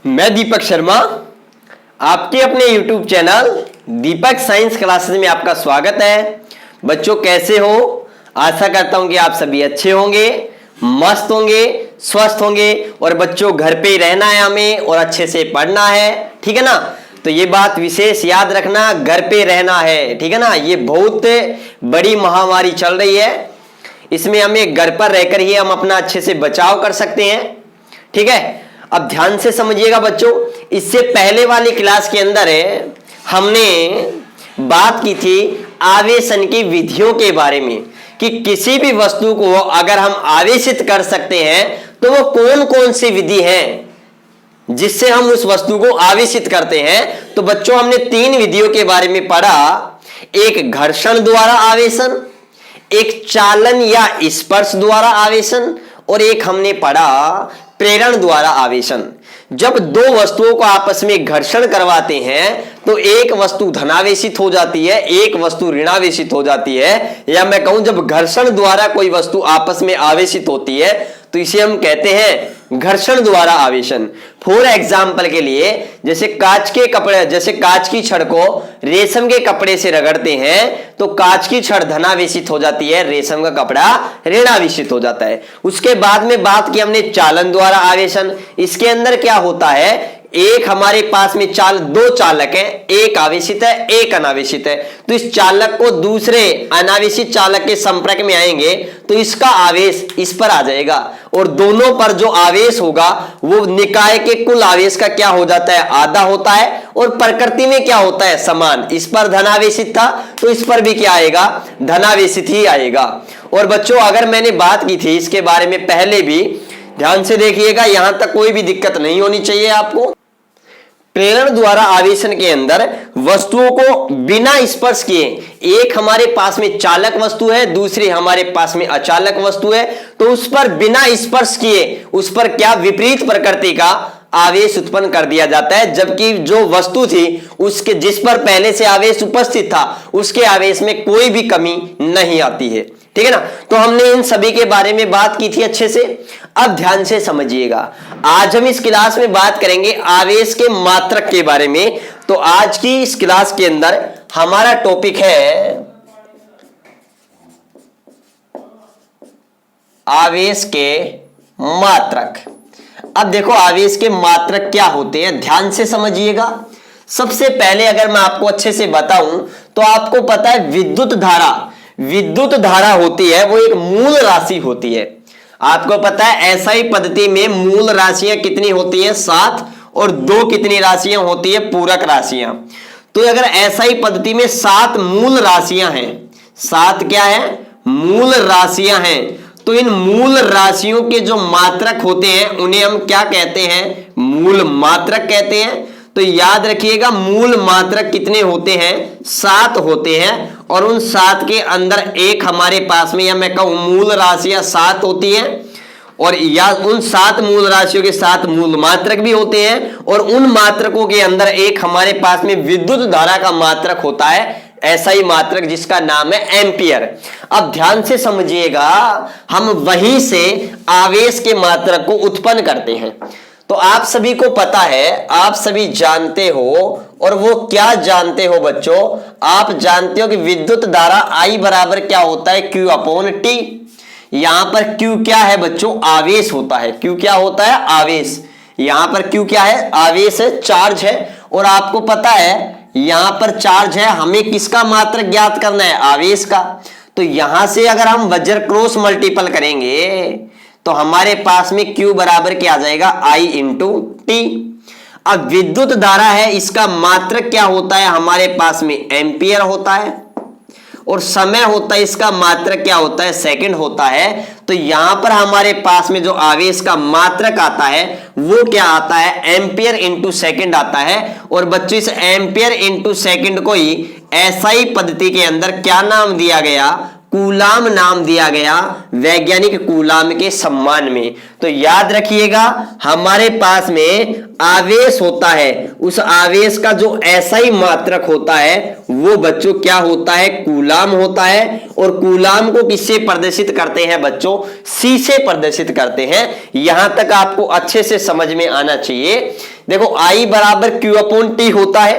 मैं दीपक शर्मा, आपके अपने YouTube चैनल दीपक साइंस क्लासेस में आपका स्वागत है। बच्चों कैसे हो? आशा करता हूं कि आप सभी अच्छे होंगे, मस्त होंगे, स्वस्थ होंगे। और बच्चों घर पे ही रहना है हमें और अच्छे से पढ़ना है, ठीक है ना। तो ये बात विशेष याद रखना, घर पे रहना है, ठीक है ना। ये बहुत बड़ी महामारी चल रही है, इसमें हमें घर पर रहकर ही हम अपना अच्छे से बचाव कर सकते हैं, ठीक है। अब ध्यान से समझिएगा बच्चों, इससे पहले वाली क्लास के अंदर हमने बात की थी आवेशन की विधियों के बारे में कि किसी भी वस्तु को अगर हम आवेशित कर सकते हैं तो वो कौन कौन सी विधि है जिससे हम उस वस्तु को आवेशित करते हैं। तो बच्चों हमने 3 विधियों के बारे में पढ़ा। एक घर्षण द्वारा आवेशन, एक चालन या स्पर्श द्वारा आवेशन और एक हमने पढ़ा प्रेरण द्वारा आवेशन। जब 2 वस्तुओं को आपस में घर्षण करवाते हैं तो एक वस्तु धनावेशित हो जाती है, एक वस्तु ऋणावेशित हो जाती है। या मैं कहूं जब घर्षण द्वारा कोई वस्तु आपस में आवेशित होती है तो इसे हम कहते हैं घर्षण द्वारा आवेशन। फॉर एग्जाम्पल के लिए जैसे कांच की छड़ को रेशम के कपड़े से रगड़ते हैं तो कांच की छड़ धनावेशित हो जाती है, रेशम का कपड़ा ऋणावेशित हो जाता है। उसके बाद में बात की हमने चालन द्वारा आवेशन। इसके अंदर क्या होता है, एक हमारे पास में 2 चालक हैं, एक आवेशित है एक अनावेशित है। तो इस चालक को दूसरे अनावेशित चालक के संपर्क में आएंगे तो इसका आवेश इस पर आ जाएगा और दोनों पर जो आवेश होगा वो निकाय के कुल आवेश का क्या हो जाता है, आधा होता है। और प्रकृति में क्या होता है, समान। इस पर धनावेशित था तो इस पर भी क्या आएगा, धनावेशित ही आएगा। और बच्चों अगर मैंने बात की थी इसके बारे में पहले भी, ध्यान से देखिएगा, यहां तक कोई भी दिक्कत नहीं होनी चाहिए आपको। प्रेरण द्वारा आवेशन के अंदर वस्तुओं को बिना स्पर्श किए, एक हमारे पास में चालक वस्तु है, दूसरी हमारे पास में अचालक वस्तु है, तो उस पर बिना स्पर्श किए उस पर क्या विपरीत प्रकृति का आवेश उत्पन्न कर दिया जाता है। जबकि जो वस्तु थी उसके जिस पर पहले से आवेश उपस्थित था उसके आवेश में कोई भी कमी नहीं आती है, ठीक है ना। तो हमने इन सभी के बारे में बात की थी अच्छे से। अब ध्यान से समझिएगा, आज हम इस क्लास में बात करेंगे आवेश के मात्रक के बारे में। तो आज की इस क्लास के अंदर हमारा टॉपिक है आवेश के मात्रक। अब देखो आवेश के मात्रक क्या होते हैं, ध्यान से समझिएगा। सबसे पहले अगर मैं आपको अच्छे से बताऊं तो आपको पता है विद्युत धारा होती है वो एक मूल राशि होती है। आपको पता है एसआई पद्धति में मूल राशियां कितनी होती हैं, 7, और 2 कितनी राशियां होती है, पूरक राशियां। तो अगर एसआई पद्धति में 7 मूल राशियां हैं, 7 क्या है, मूल राशियां हैं, तो इन मूल राशियों के जो मात्रक होते हैं उन्हें हम क्या कहते हैं, मूल मात्रक कहते हैं। तो याद रखिएगा मूल मात्रक कितने होते हैं, 7 होते हैं। और उन 7 के अंदर एक हमारे पास में, या मैं कहूं मूल राशियां 7 होती हैं, और या उन 7 मूल राशियों के 7 मूल मात्रक भी होते हैं। और उन मात्रकों के अंदर एक हमारे पास में विद्युत धारा का मात्रक होता है, ऐसा ही मात्रक जिसका नाम है एम्पियर। अब ध्यान से समझिएगा, हम वहीं से आवेश के मात्रक को उत्पन्न करते हैं। तो आप सभी को पता है, आप सभी जानते हो, और वो क्या जानते हो बच्चों, आप जानते हो कि विद्युत धारा I बराबर क्या होता है, Q/T। यहां पर Q क्या है बच्चों, आवेश होता है। Q क्या होता है, आवेश। यहां पर Q क्या है, आवेश है, चार्ज है। और आपको पता है यहां पर चार्ज है, हमें किसका मात्रक ज्ञात करना है, आवेश का। तो यहां से अगर हम वज्र क्रॉस मल्टीपल करेंगे तो हमारे पास में Q बराबर क्या आ जाएगा, I/T। अब विद्युत धारा है, इसका मात्रक क्या होता है, हमारे पास में एम्पियर होता है। और समय होता है, इसका मात्रक क्या होता है, सेकंड होता है। तो यहां पर हमारे पास में जो आवेश का मात्रक आता है वो क्या आता है, एम्पियर इंटू सेकंड आता है। और बच्चों इस एम्पियर इंटू सेकंड को ही एसआई पद्धति के अंदर क्या नाम दिया गया, कूलाम नाम दिया गया, वैज्ञानिक कूलाम के सम्मान में। तो याद रखिएगा हमारे पास में आवेश होता है, उस आवेश का जो एसआई मात्रक होता है वो बच्चों क्या होता है, कूलाम होता है। और कूलाम को किससे प्रदर्शित करते हैं बच्चों, सी से प्रदर्शित करते हैं। यहां तक आपको अच्छे से समझ में आना चाहिए। देखो I बराबर Q अपॉन T होता है।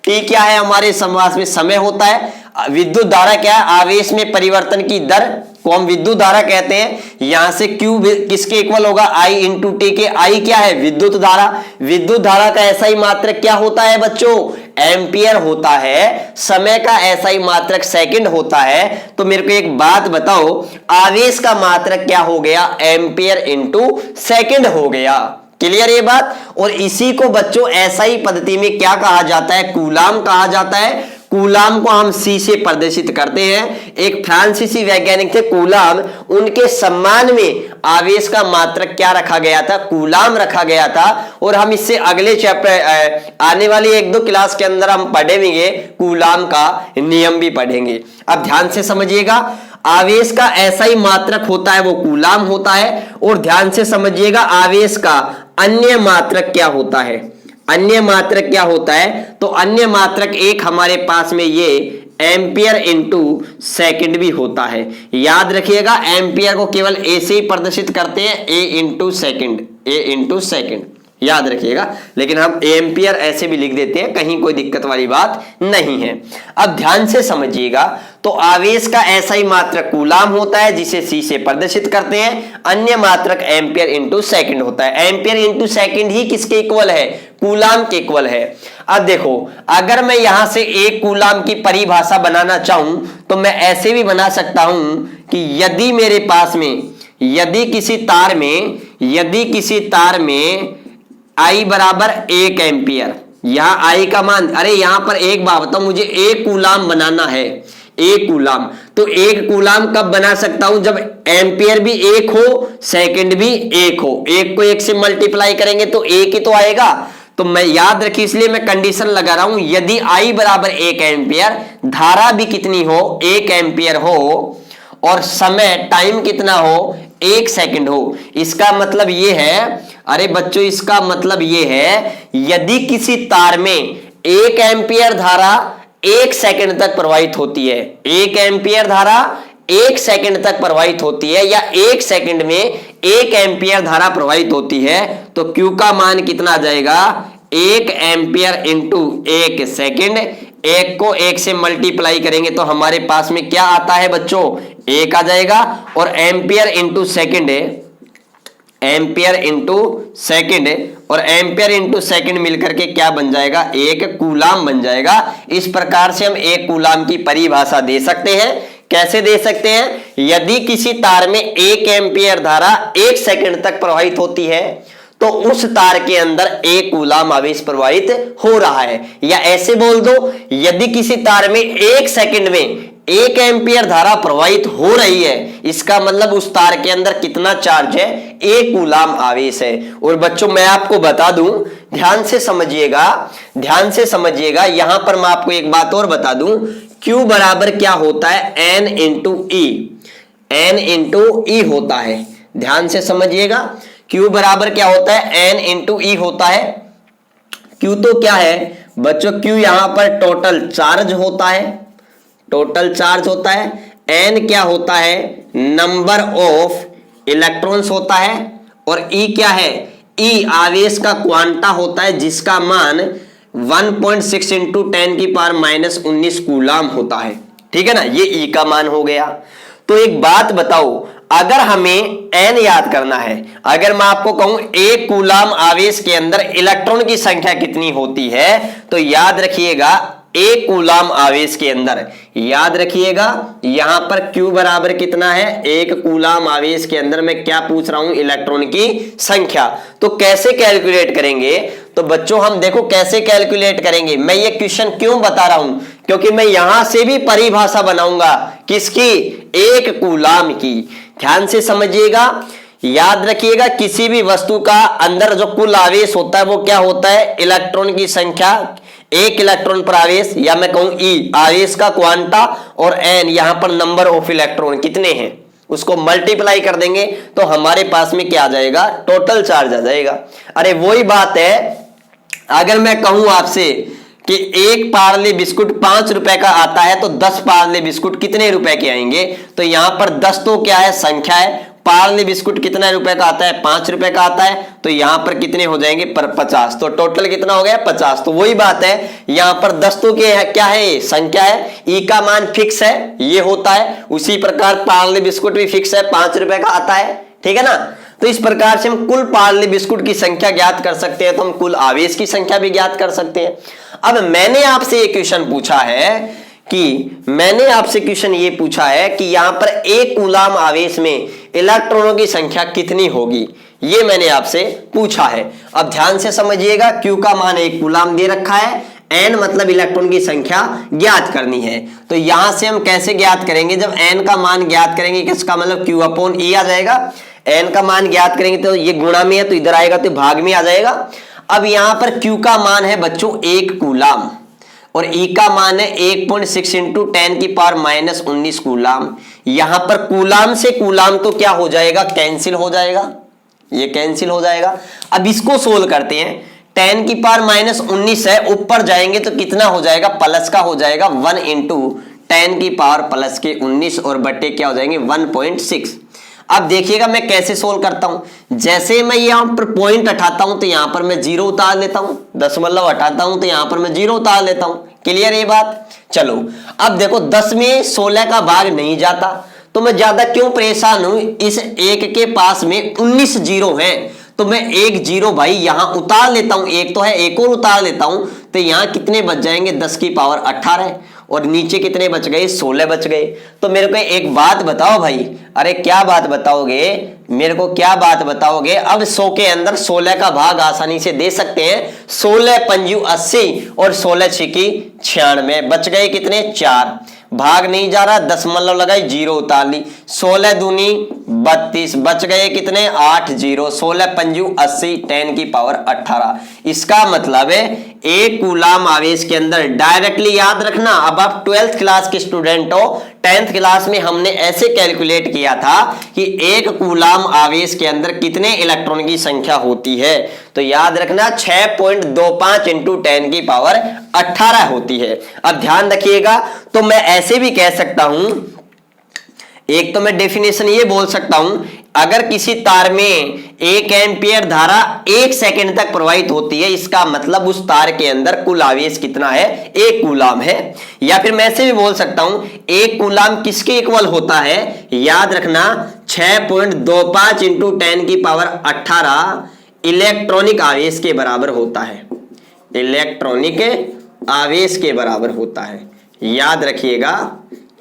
T क्या है हमारे समास में? समय होता है। विद्युत धारा क्या है? आवेश में परिवर्तन की दर को हम विद्युत धारा कहते हैं। यहां से Q किसके इक्वल होगा? I इंटू टी के। I क्या है? विद्युत धारा। विद्युत धारा का ऐसा ही मात्रक क्या होता है बच्चों? एम्पियर होता है। समय का ऐसा ही मात्रक सेकंड होता है। तो मेरे को एक बात बताओ, आवेश का मात्रक क्या हो गया? एम्पियर इंटू सेकंड हो गया। क्लियर ये बात? और इसी को बच्चों ऐसा पद्धति में क्या कहा जाता है? कूलाम कहा जाता है। कूलाम को हम सी से प्रदर्शित करते हैं। एक फ्रांसीसी वैज्ञानिक थे कूलाम, उनके सम्मान में आवेश का मात्रक क्या रखा गया था? कूलाम रखा गया था। और हम इससे अगले चैप्टर आने वाली 1-2 क्लास के अंदर हम पढ़ेंगे, कूलाम का नियम भी पढ़ेंगे। अब ध्यान से समझिएगा, आवेश का ऐसा ही मात्रक होता है वो कूलाम होता है। और ध्यान से समझिएगा, आवेश का अन्य मात्रक क्या होता है? अन्य मात्रक क्या होता है? तो अन्य मात्रक एक हमारे पास में ये एम्पियर इंटू सेकेंड भी होता है। याद रखिएगा, एम्पियर को केवल ए से ही प्रदर्शित करते हैं, ए इंटू सेकेंड, याद रखिएगा। लेकिन हम एम्पियर ऐसे भी लिख देते हैं, कहीं कोई दिक्कत वाली बात नहीं है। अब ध्यान से समझिएगा, तो आवेश का ऐसा ही मात्रक कूलाम होता है जिसे सी से प्रदर्शित करते हैं। अन्य मात्रक एम्पियर इंटू सेकेंड होता है। एम्पियर इंटू सेकेंड ही किसके इक्वल है? कूलाम के इक्वल है। अब देखो, अगर मैं यहां से एक कूलाम की परिभाषा बनाना चाहूं तो मैं ऐसे भी बना सकता हूं कि यदि मेरे पास में, यदि किसी तार में I बराबर 1 एम्पियर, यहां I का मान, अरे यहां पर एक बात बताओ, मुझे 1 कूलाम बनाना है। 1 कूलाम, तो 1 कूलाम कब बना सकता हूं? जब एम्पियर भी 1 हो, सेकंड भी 1 हो। 1 को 1 से मल्टीप्लाई करेंगे तो 1 ही तो आएगा। तो मैं याद रखिए, इसलिए मैं कंडीशन लगा रहा हूं, यदि I बराबर 1 एम्पियर, धारा भी कितनी हो? 1 एम्पियर हो, और समय टाइम कितना हो? 1 सेकंड हो। इसका मतलब ये है, अरे बच्चों इसका मतलब ये है, यदि किसी तार में 1 एम्पियर धारा 1 सेकंड तक प्रवाहित होती है, 1 एम्पियर धारा 1 सेकंड तक प्रवाहित होती है, या 1 सेकंड में 1 एम्पियर धारा प्रवाहित होती है, तो Q का मान कितना आ जाएगा? 1 एम्पियर इंटू 1 सेकंड। 1 को 1 से मल्टीप्लाई करेंगे तो हमारे पास में क्या आता है बच्चों? 1 आ जाएगा। और एम्पियर इंटू सेकंड है, एम्पियर इंटू सेकंड, और एम्पियर इंटू सेकंड मिलकर के क्या बन जाएगा? 1 कूलाम बन जाएगा। इस प्रकार से हम 1 कूलाम की परिभाषा दे सकते हैं। कैसे दे सकते हैं? यदि किसी तार में 1 एम्पियर धारा 1 सेकंड तक प्रवाहित होती है तो उस तार के अंदर 1 कूलाम आवेश प्रवाहित हो रहा है। या ऐसे बोल दो, यदि किसी तार में 1 सेकंड में 1 एम्पियर धारा प्रवाहित हो रही है, इसका मतलब उस तार के अंदर कितना चार्ज है? 1 कूलाम आवेश है। और बच्चों मैं आपको बता दूं, ध्यान से समझिएगा, यहां पर मैं आपको एक बात और बता दूं, Q बराबर क्या होता है? N इंटू ई होता है। ध्यान से समझिएगा, Q बराबर क्या होता है? N इंटू ई होता है। Q तो क्या है बच्चों? Q यहां पर टोटल चार्ज होता है। N क्या होता है? नंबर ऑफ इलेक्ट्रॉन्स होता है। और E क्या है? E आवेश का क्वांटा होता है, जिसका मान 1.6 इंटू 10⁻⁻19 कूलाम होता है। ठीक है ना, ये E का मान हो गया। तो एक बात बताओ, अगर हमें N याद करना है, अगर मैं आपको कहूं 1 कूलाम आवेश के अंदर इलेक्ट्रॉन की संख्या कितनी होती है, तो याद रखिएगा 1 कूलाम आवेश के अंदर, याद रखिएगा यहां पर Q बराबर कितना है? 1 कूलाम आवेश के अंदर मैं क्या पूछ रहा हूं? इलेक्ट्रॉन की संख्या। तो कैसे कैलकुलेट करेंगे? तो बच्चों हम देखो कैसे कैलकुलेट करेंगे। मैं ये क्वेश्चन क्यों बता रहा हूं? क्योंकि मैं यहां से भी परिभाषा बनाऊंगा। किसकी? 1 कूलाम की। ध्यान से समझिएगा, याद रखिएगा, किसी भी वस्तु का अंदर जो कुल आवेश होता है वो क्या होता है? इलेक्ट्रॉन की संख्या, 1 इलेक्ट्रॉन पर आवेश, या मैं कहूं E आवेश का क्वांटा, और N यहां पर नंबर ऑफ इलेक्ट्रॉन कितने हैं, उसको मल्टीप्लाई कर देंगे तो हमारे पास में क्या आ जाएगा? टोटल चार्ज आ जाएगा। अरे वही बात है, अगर मैं कहूं आपसे कि 1 पार्ले बिस्कुट 5 रुपए का आता है तो 10 पार्ले बिस्कुट कितने रुपए के आएंगे? तो यहां पर 10 तो क्या है? संख्या है, पार्ले बिस्कुट कितना रुपए का आता है, 5 रुपए का आता है, तो यहां पर कितने हो जाएंगे, पर 50, तो टोटल कितना हो गया 50। तो वही बात है, यहां पर 10 तो क्या है, संख्या है, ई का मान फिक्स है, ये होता है। उसी प्रकार पार्ले बिस्कुट भी फिक्स है, 5 रुपए का आता है, ठीक है ना। तो इस प्रकार से हम कुल पार्ले बिस्कुट की संख्या ज्ञात कर सकते हैं, तो हम कुल आवेश की संख्या भी ज्ञात कर सकते हैं। अब मैंने आपसे एक क्वेश्चन पूछा है कि यहां पर एक कूलाम आवेश में इलेक्ट्रॉनों की संख्या कितनी होगी, ये मैंने आपसे पूछा है। अब ध्यान से समझिएगा, Q का मान 1 कूलाम दे रखा है, N मतलब इलेक्ट्रॉन की संख्या ज्ञात करनी है। तो यहां से हम कैसे ज्ञात करेंगे, जब N का मान ज्ञात करेंगे, किसका मतलब Q/E आ जाएगा। N का मान ज्ञात करेंगे तो ये गुणा में है, तो इधर आएगा तो भाग में आ जाएगा। अब यहां पर Q का मान है बच्चों 1 कूलाम और E का मान है 1.6 इंटू 10⁻⁻19 कूलाम। यहां पर कूलाम से कूलाम तो क्या हो जाएगा, कैंसिल हो जाएगा, ये कैंसिल हो जाएगा। अब इसको सोल्व करते हैं, 10⁻⁻19 है, ऊपर जाएंगे तो कितना हो जाएगा, प्लस का हो जाएगा 1 इंटू 10⁻+19 और बट्टे क्या हो जाएंगे 1.6। अब देखिएगा मैं कैसे सोल्व करता हूं, जैसे मैं यहां पर पॉइंट हटाता हूं तो यहां पर मैं 0 उतार लेता हूं, दशमलव हटाता हूं तो यहां पर मैं 0 उतार लेता हूं। क्लियर ये बात। चलो अब देखो 10 में 16 का भाग नहीं जाता, तो मैं ज्यादा क्यों परेशान हूं, इस एक के पास में 19 जीरो है, तो मैं एक जीरो भाई यहां उतार लेता हूं, एक तो है एक और उतार लेता हूं, तो यहां कितने बच जाएंगे 10 की पावर 18 और नीचे कितने बच गए 16 बच गए। तो मेरे को एक बात बताओ भाई, अरे क्या बात बताओगे, मेरे को क्या बात बताओगे। अब 100 के अंदर 16 का भाग आसानी से दे सकते हैं, 16 पंजू 80 और 16 छिकी 96, बच गए कितने 4, भाग नहीं जा रहा, दशमलव लगाई 0 उतार ली, 16 दूनी 32, बच गए कितने 8 जीरो, 16 पंजू 80 10⁻18। इसका मतलब है एक कूलाम आवेश के अंदर, डायरेक्टली याद रखना, अब आप 12th क्लास के स्टूडेंट हो, 10th क्लास में हमने ऐसे कैलकुलेट किया था कि एक कूलाम आवेश के अंदर कितने इलेक्ट्रॉन की संख्या होती है, तो याद रखना 6.25 इंटू 10⁻18 होती है। अब ध्यान रखिएगा, तो मैं ऐसे भी कह सकता हूं, एक तो मैं डेफिनेशन ये बोल सकता हूं, अगर किसी तार में 1 एम्पियर धारा 1 सेकंड तक प्रवाहित होती है, इसका मतलब उस तार के अंदर कुल आवेश कितना है, 1 कूलाम है। या फिर मैं ऐसे भी बोल सकता हूं, 1 कूलाम किसके इक्वल होता है, याद रखना 6.25 इंटू 10⁻18 इलेक्ट्रॉनिक आवेश के बराबर होता है, इलेक्ट्रॉनिक आवेश के बराबर होता है। याद रखिएगा,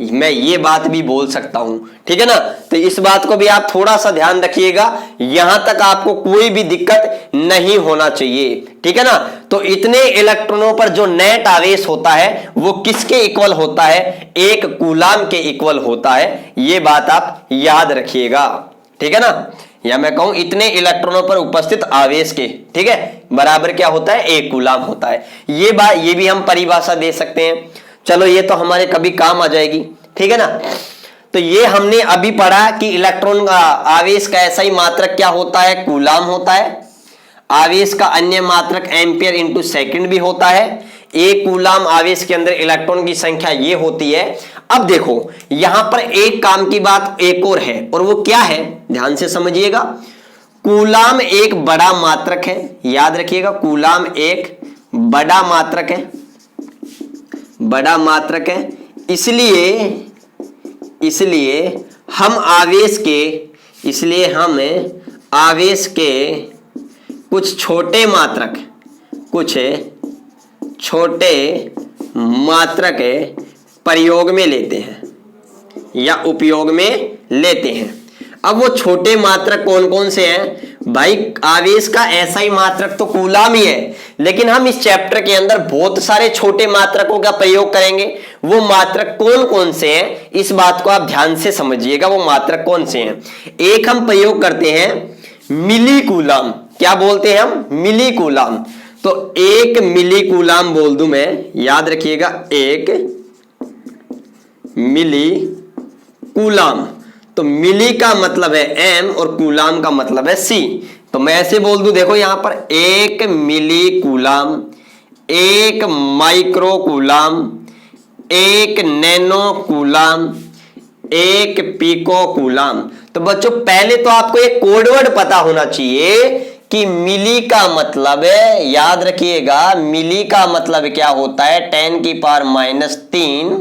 मैं ये बात भी बोल सकता हूं, ठीक है ना। तो इस बात को भी आप थोड़ा सा ध्यान रखिएगा, यहां तक आपको कोई भी दिक्कत नहीं होना चाहिए, ठीक है ना। तो इतने इलेक्ट्रॉनों पर जो नेट आवेश होता है वो किसके इक्वल होता है, 1 कूलाम के इक्वल होता है, ये बात आप याद रखिएगा, ठीक है ना। या मैं कहूं इतने इलेक्ट्रॉनों पर उपस्थित आवेश के, ठीक है, बराबर क्या होता है, 1 कूलाम होता है। ये बात, ये भी हम परिभाषा दे सकते हैं। चलो ये तो हमारे कभी काम आ जाएगी, ठीक है ना। तो ये हमने अभी पढ़ा कि इलेक्ट्रॉन का आवेश का ऐसा ही मात्रक क्या होता है, कूलाम होता है। आवेश का अन्य मात्रक एम्पियर इंटू सेकंड भी होता है। 1 कूलाम आवेश के अंदर इलेक्ट्रॉन की संख्या ये होती है। अब देखो यहां पर एक काम की बात एक और है, और वो क्या है, ध्यान से समझिएगा। कूलाम एक बड़ा मात्रक है, याद रखिएगा, कूलाम एक बड़ा मात्रक है, बड़ा मात्रक है। इसलिए हम आवेश के कुछ छोटे मात्रक प्रयोग में लेते हैं या उपयोग में लेते हैं। अब वो छोटे मात्रक कौन कौन से हैं भाई, आवेश का ऐसा ही मात्रक तो कूलाम ही है, लेकिन हम इस चैप्टर के अंदर बहुत सारे छोटे मात्रकों का प्रयोग करेंगे। वो मात्रक कौन कौन से हैं, इस बात को आप ध्यान से समझिएगा, वो मात्रक कौन से हैं। एक हम प्रयोग करते हैं मिली कूलाम, क्या बोलते हैं हम, मिली कूलाम। तो 1 मिली कूलाम बोल दूं मैं, याद रखिएगा 1 मिली कूलाम। तो मिली का मतलब है m और कूलाम का मतलब है c। तो मैं ऐसे बोल दूं, देखो यहां पर 1 milli coulomb, 1 micro coulomb, 1 nano coulomb, 1 pico coulomb. तो बच्चों पहले तो आपको एक कोडवर्ड पता होना चाहिए कि मिली का मतलब है, याद रखिएगा, मिली का मतलब क्या होता है 10 की पावर -3।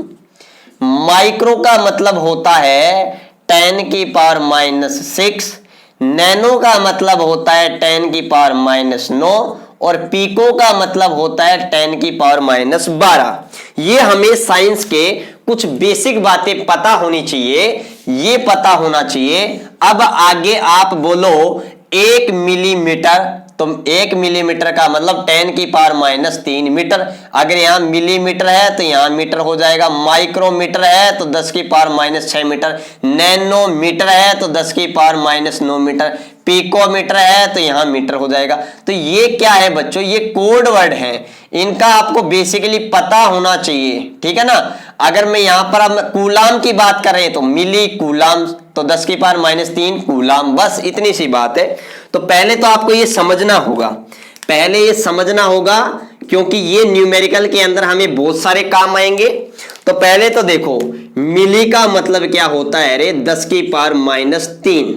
माइक्रो का मतलब होता है 10 की पावर -6। नैनो का मतलब होता है 10 की पावर -9 और पीको का मतलब होता है 10 की पावर -12। ये हमें साइंस के कुछ बेसिक बातें पता होनी चाहिए, ये पता होना चाहिए। अब आगे आप बोलो 1 मिलीमीटर, तो 1 मिलीमीटर का मतलब 10 की पावर -3 मीटर। अगर यहाँ मिलीमीटर है तो यहाँ मीटर हो जाएगा। माइक्रोमीटर है तो 10 की पावर -6 मीटर। नैनोमीटर है तो 10 की पावर -9 मीटर। पिकोमीटर है तो यहाँ मीटर हो जाएगा। तो ये क्या है बच्चों, ये कोड वर्ड है, इनका आपको बेसिकली पता होना चाहिए, ठीक है ना। अगर मैं यहाँ पर अब कूलाम की बात कर रहे हैं तो मिली कूलाम, तो 10 की पावर -3 कूलाम, बस इतनी सी बात है। तो पहले तो आपको ये समझना होगा, पहले ये समझना होगा, क्योंकि ये न्यूमेरिकल के अंदर हमें बहुत सारे काम आएंगे। तो पहले तो देखो मिली का मतलब क्या होता है रे, 10 की पावर -3।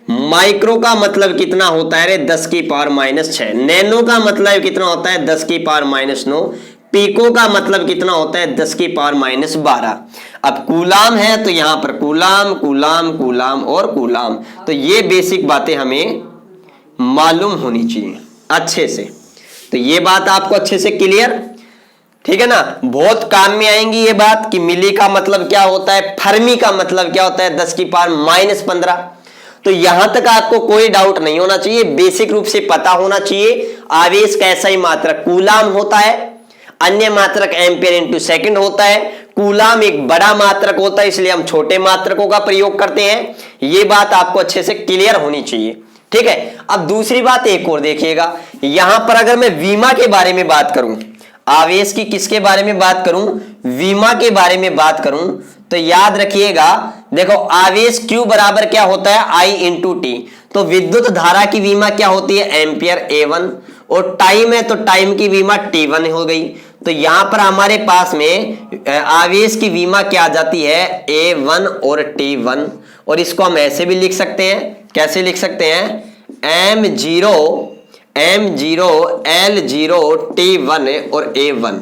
माइक्रो का मतलब कितना होता है रे, 10 की पावर -6। नैनो का मतलब कितना होता है, 10 की पावर -9। पीको का मतलब कितना होता है, 10 की पावर -12। अब कूलाम है तो यहां पर कूलाम कूलाम कूलाम और कूलाम। तो ये बेसिक बातें हमें मालूम होनी चाहिए अच्छे से। तो ये बात आपको अच्छे से क्लियर, ठीक है ना। बहुत काम में आएंगी ये बात कि मिली का मतलब क्या होता है, फर्मी का मतलब क्या होता है, 10 की पावर -15। तो यहां तक आपको कोई डाउट नहीं होना चाहिए, बेसिक रूप से पता होना चाहिए। आवेश का ऐसा ही मात्रक कूलाम होता है, अन्य मात्रक एम्पियर इंटू सेकंड होता है। कूलाम एक बड़ा मात्रक होता है, इसलिए हम छोटे मात्रकों का प्रयोग करते हैं। ये बात आपको अच्छे से क्लियर होनी चाहिए, ठीक है। अब दूसरी बात एक और देखिएगा, यहां पर अगर मैं वीमा के बारे में बात करूं, आवेश की किसके बारे में बात करूं, वीमा के बारे में बात करूं, तो याद रखिएगा, देखो आवेश Q बराबर क्या होता है, I इंटू टी। तो विद्युत धारा की वीमा क्या होती है, एम्पियर A1। और टाइम है तो टाइम की वीमा T1 हो गई। तो यहां पर हमारे पास में आवेश की वीमा क्या आ जाती है, A1 और T1। और इसको हम ऐसे भी लिख सकते हैं, कैसे लिख सकते हैं, M0 L0 T1 और A1।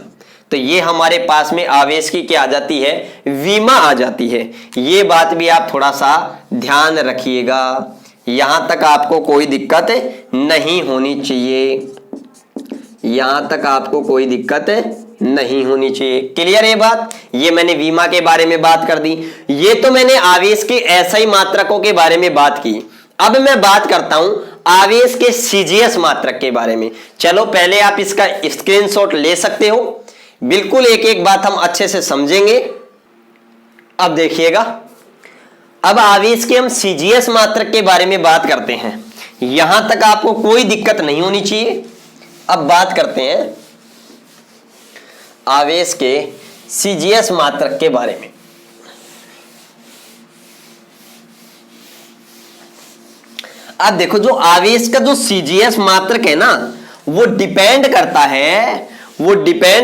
तो ये हमारे पास में आवेश की क्या आ जाती है, वीमा आ जाती है। ये बात भी आप थोड़ा सा ध्यान रखिएगा, यहां तक आपको कोई दिक्कत नहीं होनी चाहिए, यहां तक आपको कोई दिक्कत नहीं होनी चाहिए। क्लियर है बात। ये मैंने वीमा के बारे में बात कर दी, ये तो मैंने आवेश के ऐसा ही मात्रकों के बारे में बात की। अब मैं बात करता हूं आवेश के सीजीएस मात्रक के बारे में। चलो पहले आप इसका स्क्रीनशॉट ले सकते हो, बिल्कुल एक एक बात हम अच्छे से समझेंगे। अब देखिएगा, अब आवेश के हम सीजीएस मात्रक के बारे में बात करते हैं, यहां तक आपको कोई दिक्कत नहीं होनी चाहिए। अब बात करते हैं आवेश के सीजीएस मात्रक के बारे में। अब देखो, जो आवेश का जो सीजीएस मात्रक है ना, वो डिपेंड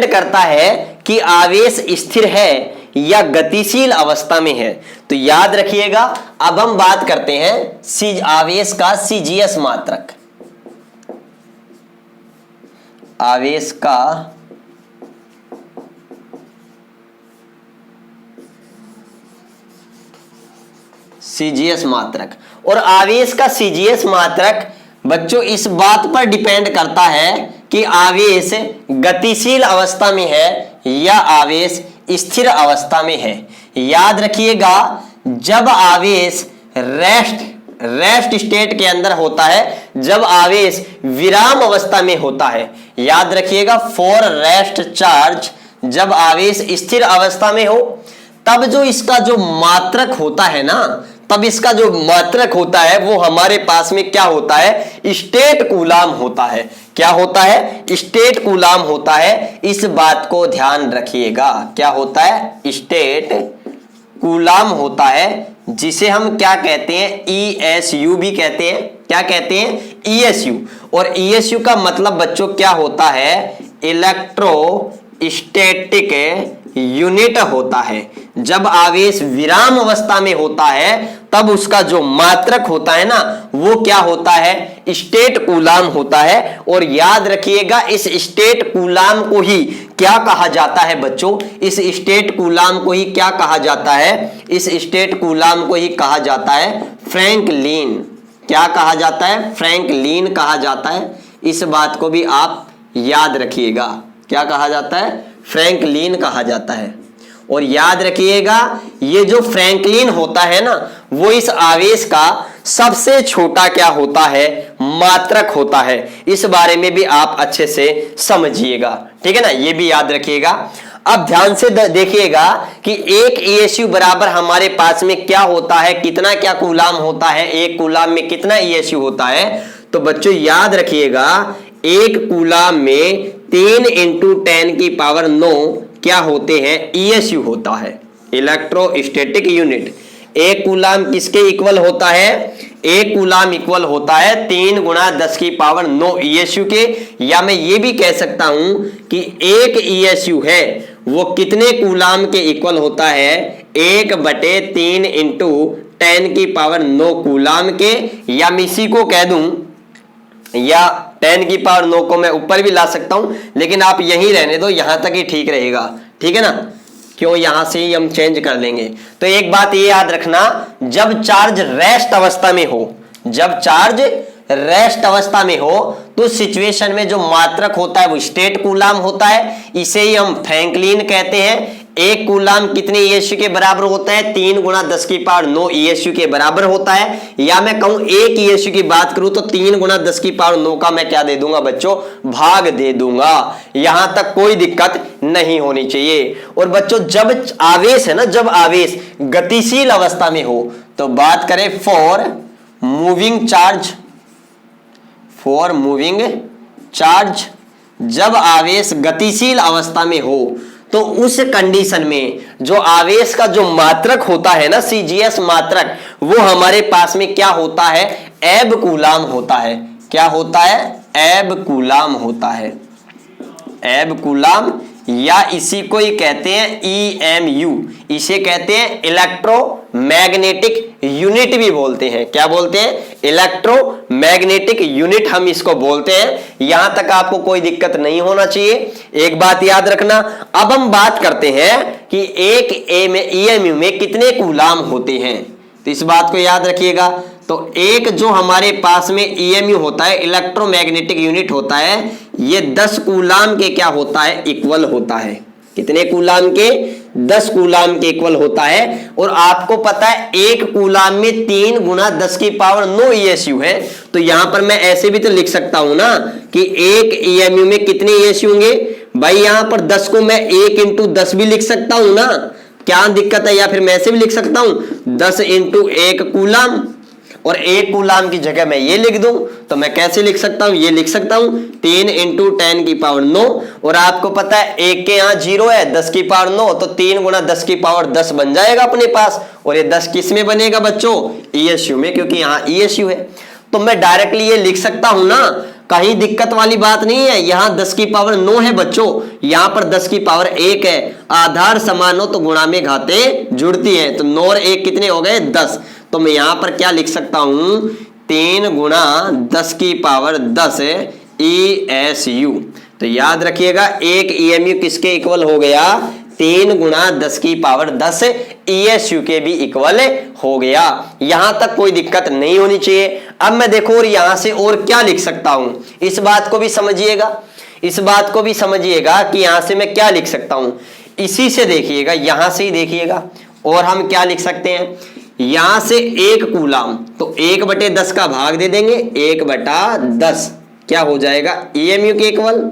करता है कि आवेश स्थिर है या गतिशील अवस्था में है। तो याद रखिएगा, अब हम बात करते हैं आवेश का सीजीएस मात्रक। आवेश का सीजीएस मात्रक, और आवेश का सीजीएस मात्रक बच्चों इस बात पर डिपेंड करता है कि आवेश गतिशील अवस्था में है या आवेश स्थिर अवस्था में है। याद रखिएगा, जब आवेश रेस्ट स्टेट के अंदर होता है, जब आवेश विराम अवस्था में होता है, याद रखिएगा फॉर रेस्ट चार्ज, जब आवेश स्थिर अवस्था में हो, तब जो इसका जो मात्रक होता है ना, तब इसका जो मात्रक होता है वो हमारे पास में क्या होता है, स्टेट कूलाम होता है। क्या होता है, स्टेट कूलाम होता है। इस बात को ध्यान रखिएगा, क्या होता है, स्टेट कूलाम होता है, जिसे हम क्या कहते हैं, ESU भी कहते हैं। क्या कहते हैं, ESU। और ESU का मतलब बच्चों क्या होता है, इलेक्ट्रोस्टैटिक यूनिट होता है। जब आवेश विराम अवस्था में होता है तब उसका जो मात्रक होता है ना वो क्या होता है, स्टेट कूलाम होता है। और याद रखिएगा इस स्टेट कूलाम को ही क्या कहा जाता है बच्चों, इस स्टेट कूलाम को ही क्या कहा जाता है, इस स्टेट कूलाम को ही कहा जाता है फ्रैंकलिन। क्या कहा जाता है, फ्रैंकलिन कहा जाता है। इस बात को भी आप याद रखिएगा, क्या कहा जाता है, फ्रैंकलिन कहा जाता है। और याद रखिएगा ये जो फ्रैंकलिन होता है ना वो इस आवेश का सबसे छोटा क्या होता है, मात्रक होता है। इस बारे में भी आप अच्छे से समझिएगा, ठीक है ना, ये भी याद रखिएगा। अब ध्यान से देखिएगा कि एक ESU बराबर हमारे पास में क्या होता है, कितना क्या कूलाम होता है, एक कूलाम में कितना ESU होता है। तो बच्चों याद रखिएगा एक कूलाम में 3 × 10⁹ क्या होते हैं, ESU होता है, इलेक्ट्रोस्टैटिक यूनिट। एक कूलाम किसके इक्वल होता है, एक कूलाम इक्वल होता है 3 × 10⁹ ESU के। या मैं ये भी कह सकता हूं कि एक ESU है वो कितने कूलाम के इक्वल होता है, 1/3 × 10⁹ कूलाम के। या मैं इसी को कह दूं, या 10⁹ को मैं ऊपर भी ला सकता हूं, लेकिन आप यहीं रहने दो, यहां तक ही ठीक रहेगा, ठीक है ना, क्यों यहां से ही हम चेंज कर लेंगे। तो एक बात ये याद रखना, जब चार्ज रेस्ट अवस्था में हो, जब चार्ज रेस्ट अवस्था में हो तो सिचुएशन में जो मात्रक होता है वो स्टेट कूलाम होता है, इसे ही हम फ्रैंकलिन कहते हैं। एक कूलाम कितने ESU के बराबर होता है, 3 × 10⁹ ESU के बराबर होता है। या मैं कहूं एक ESU की बात करूं तो 3 × 10⁹ का मैं क्या दे दूंगा बच्चों, भाग दे दूंगा। यहां तक कोई दिक्कत नहीं होनी चाहिए। और बच्चों जब आवेश है ना, जब आवेश गतिशील अवस्था में हो, तो बात करें for moving charge, for moving charge, जब आवेश गतिशील अवस्था में हो तो उस कंडीशन में जो आवेश का जो मात्रक होता है ना, CGS मात्रक, वो हमारे पास में क्या होता है, एब कूलाम होता है। क्या होता है, एब कूलाम होता है, एब कूलाम। या इसी को ही कहते हैं EMU, इसे कहते हैं इलेक्ट्रोमैग्नेटिक यूनिट भी बोलते हैं। क्या बोलते हैं, इलेक्ट्रोमैग्नेटिक यूनिट हम इसको बोलते हैं। यहां तक आपको कोई दिक्कत नहीं होना चाहिए। एक बात याद रखना, अब हम बात करते हैं कि एक EMU में कितने कूलाम होते हैं, तो इस बात को याद रखिएगा। तो एक जो हमारे पास में EMU होता है, इलेक्ट्रोमैग्नेटिक यूनिट होता है, ये 10 कूलाम के क्या होता है, इक्वल होता है। कितने कूलाम के, 10 कूलाम के इक्वल होता है। और आपको पता है एक कूलाम में 3 × 10⁹ ESU है। तो यहां पर मैं ऐसे भी तो लिख सकता हूं ना कि एक EMU में कितने ESU होंगे भाई, यहां पर 10 को मैं 1 × 10 भी लिख सकता हूं ना, क्या दिक्कत है। या फिर मैं ऐसे भी लिख सकता हूं 10 × 1 कूलाम, और 1 कूलाम की जगह मैं ये लिख दूं तो मैं कैसे लिख सकता हूं, ये लिख सकता हूं 3 × 10⁹ और आपको पता है एक के यहां 0 है, 10⁹ तो 3 × 10⁻10 बन जाएगा अपने पास। और ये 10 किस में बनेगा बच्चों, ESU में, क्योंकि यहां ESU है। तो मैं डायरेक्टली ये लिख सकता हूं ना, कहीं दिक्कत वाली बात नहीं है। यहां 10⁹ है बच्चों, यहां पर 10⁻1 है। आधार समान हो तो गुणा में घातें जुड़ती हैं, तो 9 और 1 कितने हो गए, 10। तो मैं यहां पर क्या लिख सकता हूं, 3 × 10⁻10 ESU। तो याद रखिएगा एक EMU किसके इक्वल हो गया, 3 × 10⁻10 ESU के भी इक्वल हो गया। यहां तक कोई दिक्कत नहीं होनी चाहिए। अब मैं देखो और यहां से और क्या लिख सकता हूं, इस बात को भी समझिएगा, इस बात को भी समझिएगा कि यहां से मैं क्या लिख सकता हूं। इसी से देखिएगा, यहां से ही देखिएगा। और हम क्या लिख सकते हैं, यहां से 1 कूलाम, तो 1/10 का भाग दे देंगे, 1/10 क्या हो जाएगा, EMU के इक्वल।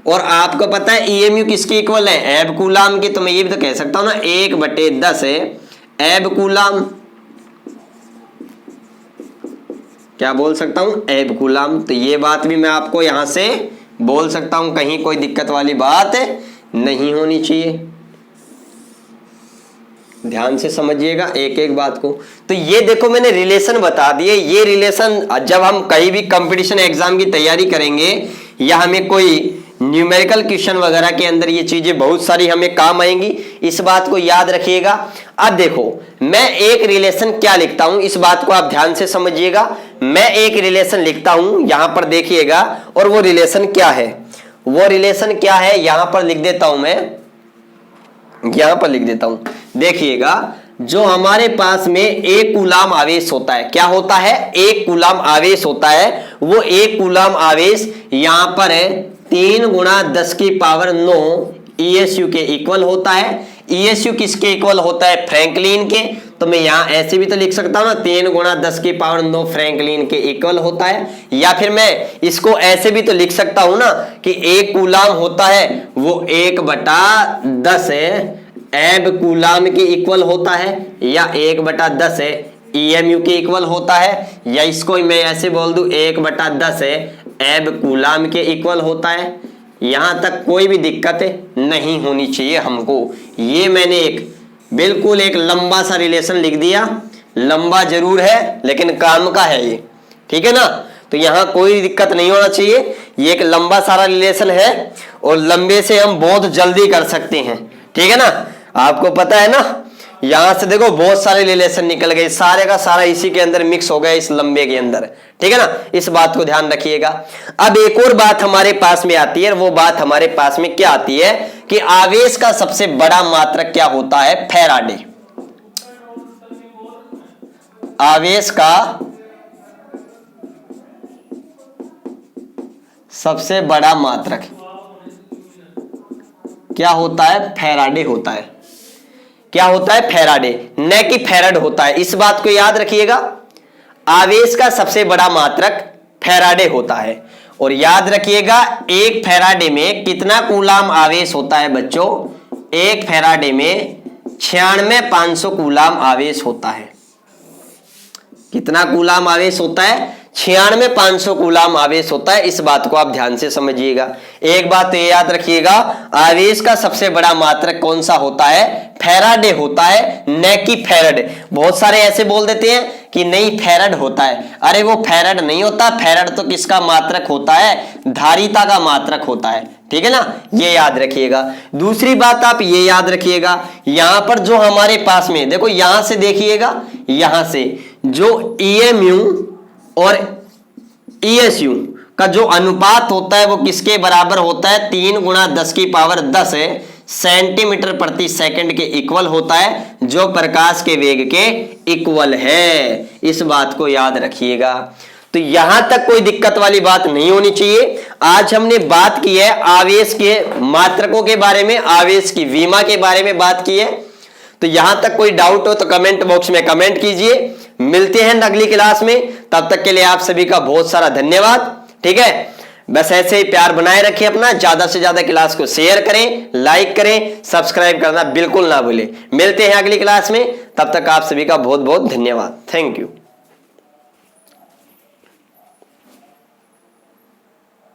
और आपको पता है EMU किसके इक्वल है, एब कूलाम के। तो मैं ये भी तो कह सकता हूं ना 1/10 एब कूलाम, क्या बोल सकता हूं, एब कूलाम। तो ये बात भी मैं आपको यहां से बोल सकता हूं, कहीं कोई दिक्कत वाली बात नहीं होनी चाहिए। ध्यान से समझिएगा एक एक बात को। तो ये देखो मैंने रिलेशन बता दिए। ये रिलेशन जब हम कहीं भी कंपटीशन एग्जाम की तैयारी करेंगे या हमें कोई न्यूमेरिकल क्वेश्चन वगैरह के अंदर ये चीजें बहुत सारी हमें काम आएंगी, इस बात को याद रखिएगा। अब देखो मैं एक रिलेशन क्या लिखता हूं, इस बात को आप ध्यान से समझिएगा। मैं एक रिलेशन लिखता हूं, यहां पर देखिएगा, और वो रिलेशन क्या है, वो रिलेशन क्या है यहां पर लिख देता हूं मैं, यहां पर लिख देता हूं। देखिएगा, जो हमारे पास में एक कूलाम आवेश होता है, क्या होता है, एक कूलाम आवेश होता है, वो एक कूलाम आवेश यहां पर है 3 गुणा 10 की पावर 9 ESU के इक्वल होता है। ESU किसके इक्वल होता है, फ्रैंकलिन के। तो मैं यहां ऐसे भी तो लिख सकता हूं ना, 3 गुणा 10 की पावर 9 फ्रैंकलिन के इक्वल होता है। या फिर मैं इसको ऐसे भी तो लिख सकता हूं ना कि एक कूलाम होता है वो 1/10 एब कूलाम के इक्वल होता है, या 1/10 EMU के इक्वल होता है, या इसको मैं ऐसे बोल दूं 1/10 एब कूलाम के इक्वल होता है। यहां तक कोई भी दिक्कत नहीं होनी चाहिए हमको। ये मैंने एक बिल्कुल एक लंबा सा रिलेशन लिख दिया, लंबा जरूर है लेकिन काम का है ये, ठीक है ना। तो यहां कोई दिक्कत नहीं होना चाहिए, ये एक लंबा सारा रिलेशन है और लंबे से हम बहुत जल्दी कर सकते हैं, ठीक है ना। आपको पता है ना, यहां से देखो बहुत सारे रिलेशन निकल गए, सारे का सारा इसी के अंदर मिक्स हो गया, इस लंबे के अंदर, ठीक है ना। इस बात को ध्यान रखिएगा। अब एक और बात हमारे पास में आती है, वो बात हमारे पास में क्या आती है कि आवेश का सबसे बड़ा मात्रक क्या होता है, फैराडे। आवेश का सबसे बड़ा मात्रक क्या होता है, फैराडे होता है। क्या होता है, फैराडे, न कि फैरड होता है। इस बात को याद रखिएगा, आवेश का सबसे बड़ा मात्रक फैराडे होता है। और याद रखिएगा, एक फैराडे में कितना कूलाम आवेश होता है बच्चों, एक फैराडे में 96,500 कूलाम आवेश होता है। कितना कूलाम आवेश होता है, 96,500 कूलाम आवेश होता है। इस बात को आप ध्यान से समझिएगा। एक बात तो याद रखिएगा, आवेश का सबसे बड़ा मात्रक कौन सा होता है, फैराडे होता है, न कि फैरड। बहुत सारे ऐसे बोल देते हैं कि नहीं फैरड होता है, अरे वो फैरड नहीं होता। फैरड तो किसका मात्रक होता है, धारिता का मात्रक होता है, ठीक है ना, ये याद रखिएगा। दूसरी बात आप ये याद रखिएगा, यहां पर जो हमारे पास में देखो, यहां से देखिएगा, यहां से जो EMU और ESU का जो अनुपात होता है वो किसके बराबर होता है, 3 गुणा 10 की पावर 10 सेंटीमीटर प्रति सेकंड के इक्वल होता है, जो प्रकाश के वेग के इक्वल है। इस बात को याद रखिएगा। तो यहां तक कोई दिक्कत वाली बात नहीं होनी चाहिए। आज हमने बात की है आवेश के मात्रकों के बारे में, आवेश की विमा के बारे में बात की है। तो यहां तक कोई डाउट हो तो कमेंट बॉक्स में कमेंट कीजिए। मिलते हैं अगली क्लास में, तब तक के लिए आप सभी का बहुत सारा धन्यवाद, ठीक है। बस ऐसे ही प्यार बनाए रखें अपना, ज्यादा से ज्यादा क्लास को शेयर करें, लाइक करें, सब्सक्राइब करना बिल्कुल ना भूलें। मिलते हैं अगली क्लास में, तब तक आप सभी का बहुत बहुत धन्यवाद। Thank you.